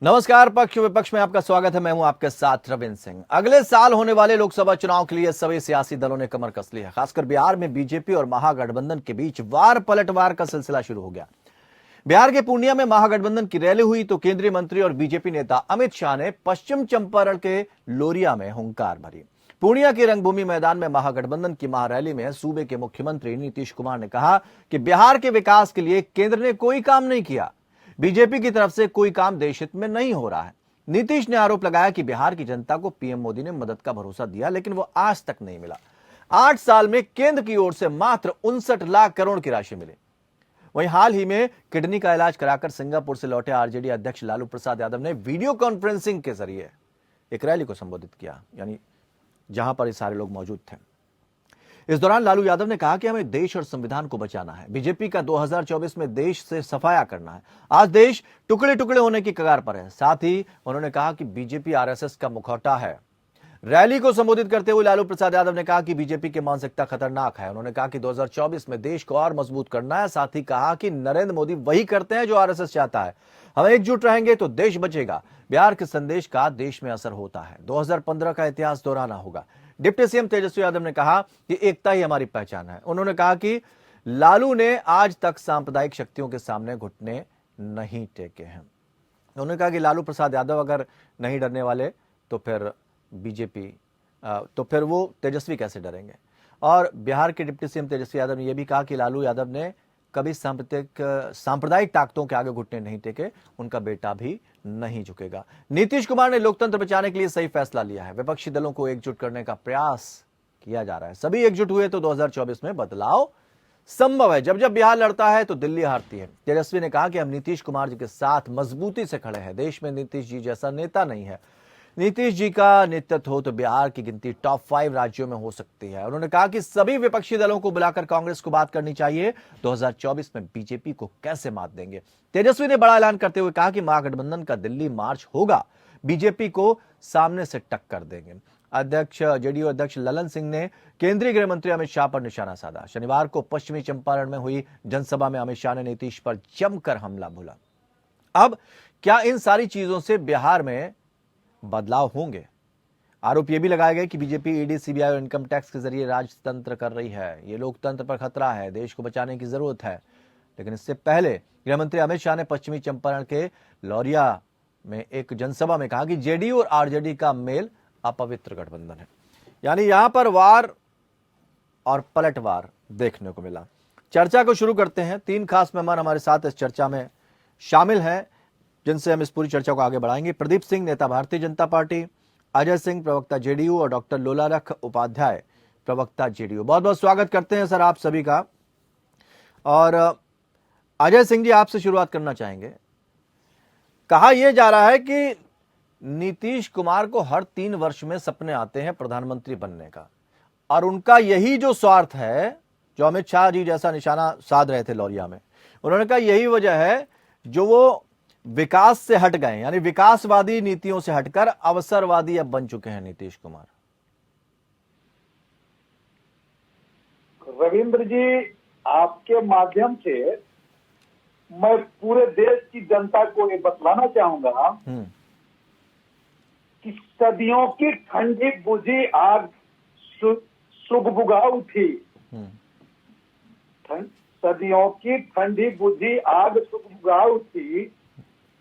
नमस्कार, पक्ष विपक्ष में आपका स्वागत है। मैं हूं आपके साथ रविंद्र सिंह। अगले साल होने वाले लोकसभा चुनाव के लिए सभी सियासी दलों ने कमर कस ली है। खासकर बिहार में बीजेपी और महागठबंधन के बीच वार पलटवार का सिलसिला शुरू हो गया। बिहार के पूर्णिया में महागठबंधन की रैली हुई तो केंद्रीय मंत्री और बीजेपी नेता अमित शाह ने पश्चिम चंपारण के लोरिया में हुंकार भरी। पूर्णिया के रंगभूमि मैदान में महागठबंधन की महारैली में सूबे के मुख्यमंत्री नीतीश कुमार ने कहा कि बिहार के विकास के लिए केंद्र ने कोई काम नहीं किया, बीजेपी की तरफ से कोई काम देश हित में नहीं हो रहा है। नीतीश ने आरोप लगाया कि बिहार की जनता को पीएम मोदी ने मदद का भरोसा दिया, लेकिन वो आज तक नहीं मिला। 8 साल में केंद्र की ओर से मात्र 59 लाख करोड़ की राशि मिली। वहीं हाल ही में किडनी का इलाज कराकर सिंगापुर से लौटे आरजेडी अध्यक्ष लालू प्रसाद यादव ने वीडियो कॉन्फ्रेंसिंग के जरिए एक रैली को संबोधित किया, यानी जहां पर ये सारे लोग मौजूद थे। इस दौरान लालू यादव ने कहा कि हमें देश और संविधान को बचाना है। बीजेपी का 2024 में देश से सफाया करना है। आज देश टुकड़े टुकड़े होने की कगार पर है। साथ ही उन्होंने कहा कि बीजेपी आरएसएस का मुखौटा है। रैली को संबोधित करते हुए लालू प्रसाद यादव ने कहा कि बीजेपी की मानसिकता खतरनाक है। उन्होंने कहा कि 2024 में देश को और मजबूत करना है। साथ ही कहा कि नरेंद्र मोदी वही करते हैं जो आरएसएस चाहता है। हम एकजुट रहेंगे तो देश बचेगा। बिहार के संदेश का देश में असर होता है। 2015 का इतिहास दोहराना होगा। डिप्टी सीएम तेजस्वी यादव ने कहा कि एकता ही हमारी पहचान है। उन्होंने कहा कि लालू ने आज तक सांप्रदायिक शक्तियों के सामने घुटने नहीं टेके हैं। उन्होंने कहा कि लालू प्रसाद यादव अगर नहीं डरने वाले तो फिर बीजेपी तो फिर वो तेजस्वी कैसे डरेंगे। और बिहार के डिप्टी सीएम तेजस्वी यादव ने यह भी कहा कि लालू यादव ने कभी सांप्रदायिक ताकतों के आगे घुटने नहीं टेके, उनका बेटा भी नहीं झुकेगा। नीतीश कुमार ने लोकतंत्र बचाने के लिए सही फैसला लिया है। विपक्षी दलों को एकजुट करने का प्रयास किया जा रहा है। सभी एकजुट हुए तो 2024 में बदलाव संभव है। जब जब बिहार लड़ता है तो दिल्ली हारती है। तेजस्वी ने कहा कि हम नीतीश कुमार जी के साथ मजबूती से खड़े हैं। देश में नीतीश जी जैसा नेता नहीं है। नीतीश जी का नेतृत्व हो तो बिहार की गिनती टॉप 5 राज्यों में हो सकती है। उन्होंने कहा कि सभी विपक्षी दलों को बुलाकर कांग्रेस को बात करनी चाहिए। 2024 में बीजेपी को कैसे मात देंगे। तेजस्वी ने बड़ा ऐलान करते हुए कहा कि महागठबंधन का दिल्ली मार्च होगा, बीजेपी को सामने से टक्कर देंगे। जेडीयू अध्यक्ष ललन सिंह ने केंद्रीय गृह मंत्री अमित शाह पर निशाना साधा। शनिवार को पश्चिमी चंपारण में हुई जनसभा में अमित शाह ने नीतीश पर जमकर हमला बोला। अब क्या इन सारी चीजों से बिहार में बदलाव होंगे? आरोप यह भी लगाया गया कि बीजेपी ईडी, सीबीआई और इनकम टैक्स के जरिए राजतंत्र कर रही है। ये लोकतंत्र पर खतरा है, देश को बचाने की जरूरत है। लेकिन इससे पहले गृहमंत्री अमित शाह ने पश्चिमी चंपारण के लौरिया में एक जनसभा में कहा कि जेडीयू और आरजेडी का मेल अपवित्र गठबंधन है। यानी यहां पर वार और पलटवार देखने को मिला। चर्चा को शुरू करते हैं। 3 खास मेहमान हमारे साथ इस चर्चा में शामिल हैं, जिनसे हम इस पूरी चर्चा को आगे बढ़ाएंगे। प्रदीप सिंह, नेता भारतीय जनता पार्टी, अजय सिंह, प्रवक्ता जेडीयू, और डॉक्टर लोलारख उपाध्याय, प्रवक्ता जेडीयू। बहुत बहुत स्वागत करते हैं सर आप सभी का। और अजय सिंह जी, आपसे शुरुआत करना चाहेंगे। कहा यह जा रहा है कि नीतीश कुमार को हर 3 वर्ष में सपने आते हैं प्रधानमंत्री बनने का, और उनका यही जो स्वार्थ है, जो अमित शाह जी जैसा निशाना साध रहे थे लौरिया में, उन्होंने कहा यही वजह है जो वो विकास से हट गए, यानी विकासवादी नीतियों से हटकर अवसरवादी अब बन चुके हैं नीतीश कुमार। रविंद्र जी, आपके माध्यम से मैं पूरे देश की जनता को ये बतलाना चाहूंगा कि सदियों की ठंडी बुझी आग सुगबुगा उठी। सदियों की ठंडी बुझी आग सुगबुगा उठी।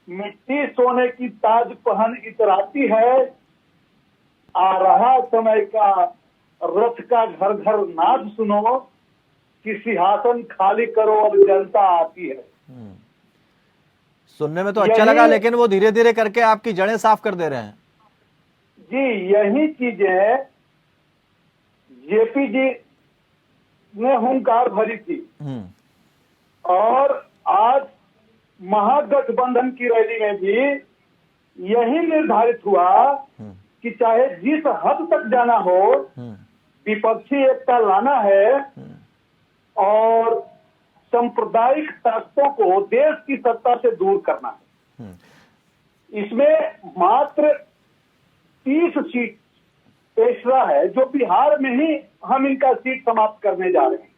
मिट्टी सोने की ताज पहन इतराती है। आ रहा समय का रथ का घर घर नाद सुनो कि सिंहासन खाली करो अब जनता आती है। सुनने में तो अच्छा लगा, लेकिन वो धीरे धीरे करके आपकी जड़ें साफ कर दे रहे हैं। जी, यही चीजें जेपी जी ने हुंकार भरी थी। और आज महागठबंधन की रैली में भी यही निर्धारित हुआ कि चाहे जिस हद तक जाना हो, विपक्षी एकता लाना है और सांप्रदायिक ताकतों को देश की सत्ता से दूर करना है। इसमें मात्र 30 सीट पेशरा है, जो बिहार में ही हम इनका सीट समाप्त करने जा रहे हैं।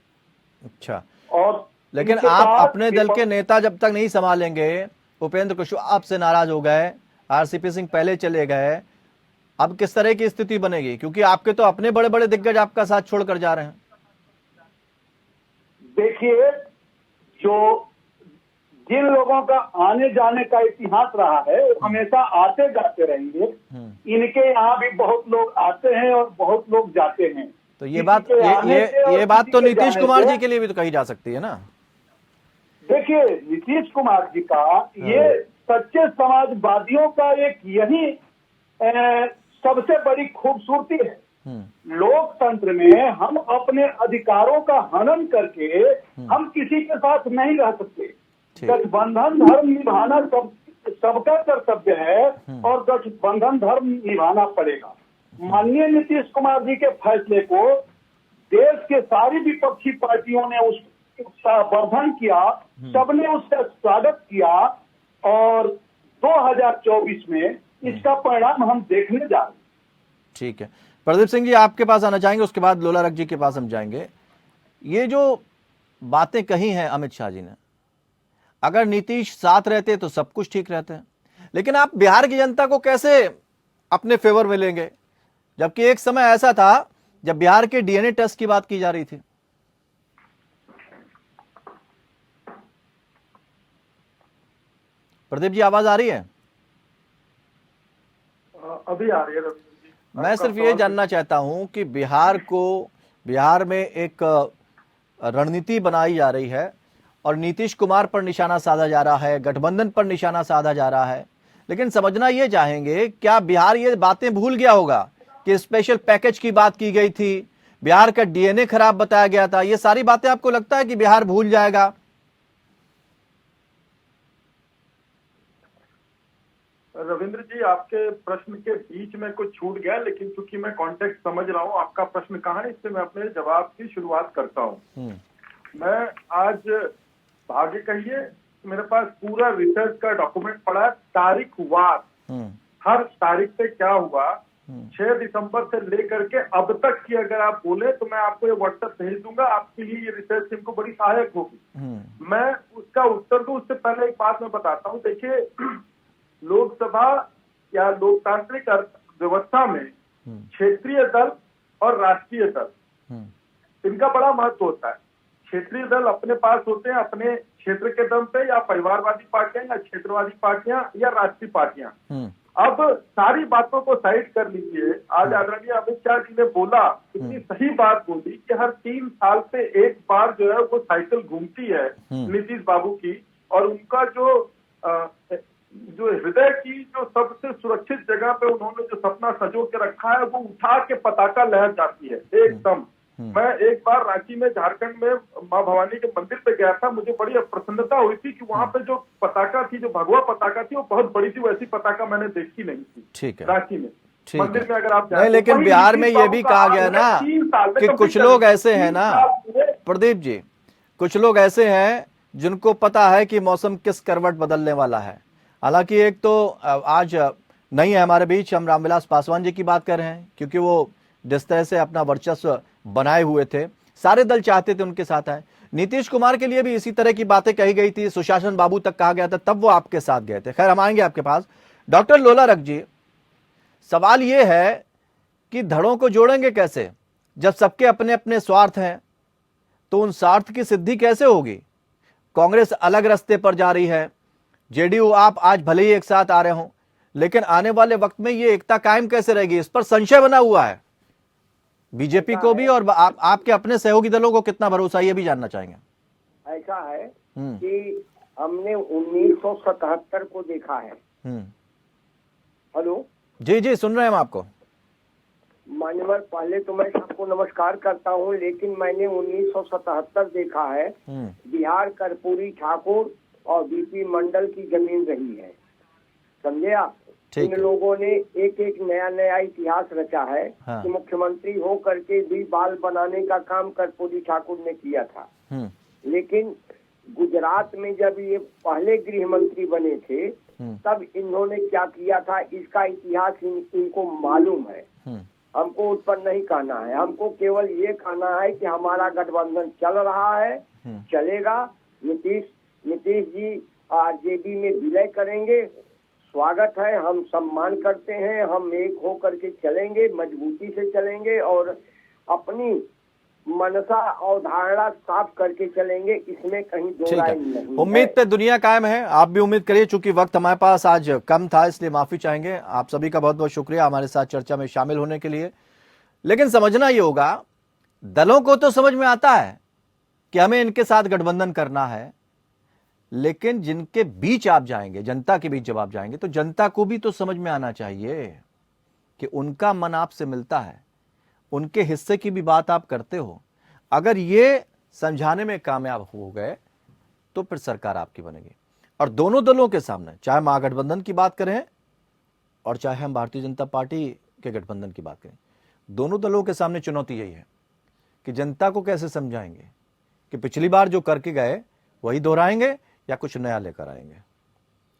अच्छा, और लेकिन इनके आप साथ अपने दल के नेता जब तक नहीं संभालेंगे, उपेंद्र कुशवाहा आपसे नाराज हो गए, आरसीपी सिंह पहले चले गए, अब किस तरह की स्थिति बनेगी? क्योंकि आपके तो अपने बड़े बड़े दिग्गज आपका साथ छोड़कर जा रहे हैं। देखिए, जो जिन लोगों का आने जाने का इतिहास रहा है वो हमेशा आते जाते रहेंगे। इनके यहाँ भी बहुत लोग आते हैं और बहुत लोग जाते हैं। तो ये बात तो नीतीश कुमार जी के लिए भी तो कही जा सकती है ना। देखिए, नीतीश कुमार जी का ये सच्चे समाजवादियों का एक यही सबसे बड़ी खूबसूरती है। लोकतंत्र में हम अपने अधिकारों का हनन करके हम किसी के साथ नहीं रह सकते। गठबंधन धर्म निभाना सबका कर्तव्य है और गठबंधन धर्म निभाना पड़ेगा। माननीय नीतीश कुमार जी के फैसले को देश के सारी विपक्षी पार्टियों ने उसका वर्धन किया, सबने उसका स्वागत किया और 2024 में इसका परिणाम हम देखने जा रहे हैं। ठीक है, प्रदीप सिंह जी आपके पास आना चाहेंगे, उसके बाद लोला रख जी के पास हम जाएंगे। ये जो बातें कही हैं अमित शाह जी ने, अगर नीतीश साथ रहते तो सब कुछ ठीक रहता है, लेकिन आप बिहार की जनता को कैसे अपने फेवर में लेंगे, जबकि एक समय ऐसा था जब बिहार के डीएनए टेस्ट की बात की जा रही थी। प्रदीप जी आवाज आ रही है? अभी आ रही है। मैं सिर्फ ये जानना चाहता हूं कि बिहार में एक रणनीति बनाई जा रही है और नीतीश कुमार पर निशाना साधा जा रहा है, गठबंधन पर निशाना साधा जा रहा है, लेकिन समझना ये चाहेंगे क्या बिहार ये बातें भूल गया होगा कि स्पेशल पैकेज की बात की गई थी, बिहार का डीएनए खराब बताया गया था, ये सारी बातें आपको लगता है कि बिहार भूल जाएगा? रविंद्र जी, आपके प्रश्न के बीच में कुछ छूट गया, लेकिन चूंकि मैं कॉन्टेक्स्ट समझ रहा हूँ आपका प्रश्न कहाँ है, इससे मैं अपने जवाब की शुरुआत करता हूँ। मैं आज भाग्य कहिए मेरे पास पूरा रिसर्च का डॉक्यूमेंट पड़ा है, तारीख वार हर तारीख पे क्या हुआ, 6 दिसंबर से लेकर के अब तक की अगर आप बोले तो मैं आपको ये व्हाट्सएप भेज दूंगा, आपके लिए ये रिसर्च टीम को बड़ी सहायक होगी। मैं उसका उत्तर दूं उससे पहले एक बात मैं बताता हूँ। देखिए, लोकसभा या लोकतांत्रिक व्यवस्था में क्षेत्रीय दल और राष्ट्रीय दल इनका बड़ा महत्व होता है। क्षेत्रीय दल अपने पास होते हैं अपने क्षेत्र के दम पे, या परिवारवादी पार्टियां या क्षेत्रवादी पार्टियां या राष्ट्रीय पार्टियां। अब सारी बातों को साइड कर लीजिए। आज आदरणीय अमित शाह जी ने बोला, इतनी सही बात बोली कि हर 3 साल पे एक बार जो है वो साइकिल घूमती है नीतीश बाबू की, और उनका जो हृदय की जो सबसे सुरक्षित जगह पे उन्होंने जो सपना संजो के रखा है वो उठा के पताका लहर जाती है एकदम। मैं एक बार रांची में झारखंड में माँ भवानी के मंदिर पे गया था, मुझे बड़ी प्रसन्नता हुई थी कि वहां पे जो पताका थी, जो भगवा पताका थी, वो बहुत बड़ी थी, वैसी पताका मैंने देखी नहीं थी। ठीक है, रांची में मंदिर में अगर आप नहीं, लेकिन बिहार में ये भी कहा गया ना कि कुछ लोग ऐसे हैं ना प्रदीप जी, कुछ लोग ऐसे हैं जिनको पता है कि मौसम किस करवट बदलने वाला है। हालांकि एक तो आज नहीं है हमारे बीच, हम रामविलास पासवान जी की बात कर रहे हैं, क्योंकि वो जिस तरह से अपना वर्चस्व बनाए हुए थे, सारे दल चाहते थे उनके साथ आए। नीतीश कुमार के लिए भी इसी तरह की बातें कही गई थी, सुशासन बाबू तक कहा गया था, तब वो आपके साथ गए थे। खैर, हम आएंगे आपके पास। डॉक्टर लोला रख जी, सवाल ये है कि धड़ों को जोड़ेंगे कैसे? जब सबके अपने अपने स्वार्थ हैं तो उन स्वार्थ की सिद्धि कैसे होगी? कांग्रेस अलग रास्ते पर जा रही है, जेडीयू आप आज भले ही एक साथ आ रहे हो, लेकिन आने वाले वक्त में ये एकता कायम कैसे रहेगी, इस पर संशय बना हुआ है बीजेपी को भी, और आपके अपने सहयोगी दलों को कितना भरोसा, ये भी जानना चाहेंगे। ऐसा है कि हमने 1977 को देखा है। हेलो जी जी, सुन रहे हैं हम आपको। मान्यवर, पहले तो मैं सबको नमस्कार करता हूं, लेकिन मैंने 1977 देखा है। बिहार कर्पूरी ठाकुर और बीपी मंडल की जमीन रही है, समझे आप। इन लोगों ने एक एक नया नया इतिहास रचा है। हाँ। कि मुख्यमंत्री हो करके भी बाल बनाने का काम कर्पूरी ठाकुर ने किया था। लेकिन गुजरात में जब ये पहले गृह मंत्री बने थे तब इन्होंने क्या किया था, इसका इतिहास इनको मालूम है। हमको उस पर नहीं कहना है। हमको केवल ये कहना है कि हमारा गठबंधन चल रहा है, चलेगा। नीतीश जी आरजेडी में विलय करेंगे, स्वागत है, हम सम्मान करते हैं। हम एक होकर के चलेंगे, मजबूती से चलेंगे और अपनी मनसा और धारणा साफ करके चलेंगे, इसमें कहीं दो ठीक राय है, नहीं उम्मीद है। पे दुनिया कायम है। आप भी उम्मीद करिए। चूंकि वक्त हमारे पास आज कम था, इसलिए माफी चाहेंगे। आप सभी का बहुत बहुत शुक्रिया हमारे साथ चर्चा में शामिल होने के लिए। लेकिन समझना ये होगा, दलों को तो समझ में आता है कि हमें इनके साथ गठबंधन करना है, लेकिन जिनके बीच आप जाएंगे, जनता के बीच जब आप जाएंगे, तो जनता को भी तो समझ में आना चाहिए कि उनका मन आपसे मिलता है, उनके हिस्से की भी बात आप करते हो। अगर ये समझाने में कामयाब हो गए तो फिर सरकार आपकी बनेगी। और दोनों दलों के सामने, चाहे महागठबंधन की बात करें और चाहे हम भारतीय जनता पार्टी के गठबंधन की बात करें, दोनों दलों के सामने चुनौती यही है कि जनता को कैसे समझाएंगे कि पिछली बार जो करके गए वही दोहराएंगे या कुछ नया लेकर आएंगे।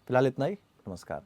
फिलहाल इतना ही। नमस्कार।